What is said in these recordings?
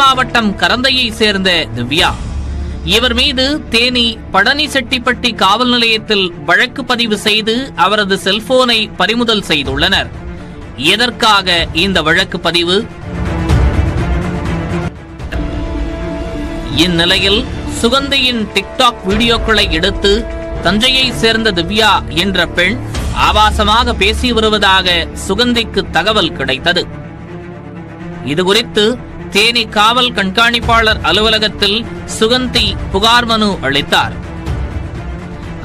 மாவட்டம் கரந்தையை சேர்ந்த திவ்யா. இவர் மீது தேனி பழனிசெட்டிப்பட்டி காவல் நிலையத்தில் வழக்கு பதிவு செய்து அவரது செல்போனை பறிமுதல் செய்துள்ளனர். எதற்காக இந்த வழக்கு பதிவு? இந்நிலையில் சுகந்தியின் டிக்டாக் வீடியோக்களை எடுத்து தஞ்சையை சேர்ந்த திவ்யா என்ற பெண் ஆபாசமாக பேசி வருவதாக சுகந்திக்கு தகவல் கிடைத்தது. இதுகுறித்து தேனி காவல் கண்காணிப்பாளர் அலுவலகத்தில் சுகந்தி புகார் மனு அளித்தார்.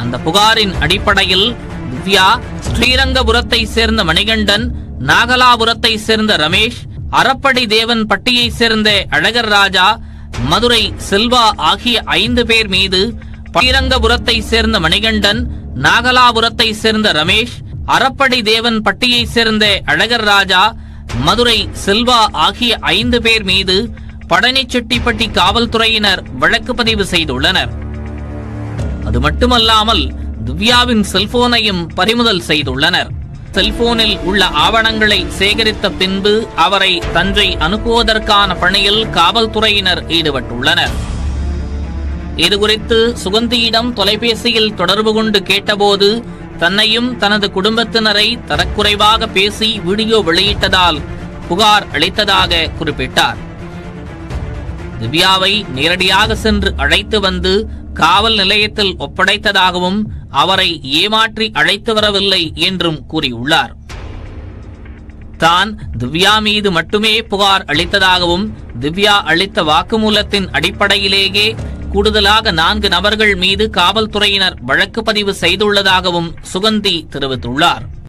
அந்த புகாரின் அடிப்படையில் திவ்யா ஸ்ரீரங்கபுரத்தை சேர்ந்த மணிகண்டன், நாகலாபுரத்தை சேர்ந்த ரமேஷ், அரப்படி தேவன் பட்டியை சேர்ந்த அழகர் ராஜா, மதுரை செல்வா ஆகிய 5 பேர் மீது ஸ்ரீரங்கபுரத்தை சேர்ந்த மணிகண்டன், நாகலாபுரத்தை சேர்ந்த ரமேஷ், அரப்படி தேவன் பட்டியை சேர்ந்த அழகர் ராஜா, மதுரை செல்வா ஆகிய 5 பேர் மீது பழனிசெட்டிப்பட்டி காவல்துறையினர் வழக்கு பதிவு செய்துள்ளனர். அது மட்டுமல்லாமல் திவ்யாவின் செல்போனையும் பறிமுதல் செய்துள்ளனர். செல்போனில் உள்ள ஆவணங்களை சேகரித்த பின்பு அவரை தஞ்சை அனுப்புவதற்கான பணியில் காவல்துறையினர் ஈடுபட்டுள்ளனர். இதுகுறித்து சுகந்தியிடம் தொலைபேசியில் தொடர்பு கொண்டு கேட்டபோது தன்னையும் தனது குடும்பத்தினரை தரக்குறைவாக பேசி வீடியோ வெளியிட்டதால் புகார் அளித்ததாக குறிப்பிட்டார். திவ்யாவை நேரடியாக சென்று அழைத்து வந்து காவல் நிலையத்தில் ஒப்படைத்ததாகவும் அவரை ஏமாற்றி அழைத்து வரவில்லை என்றும் கூறியுள்ளார். தான் திவ்யா மீது மட்டுமே புகார் அளித்ததாகவும் திவ்யா அளித்த வாக்குமூலத்தின் அடிப்படையிலேயே கூடுதலாக 4 நபர்கள் மீது காவல்துறையினர் வழக்கு பதிவு செய்துள்ளதாகவும் சுகந்தி தெரிவித்துள்ளார்.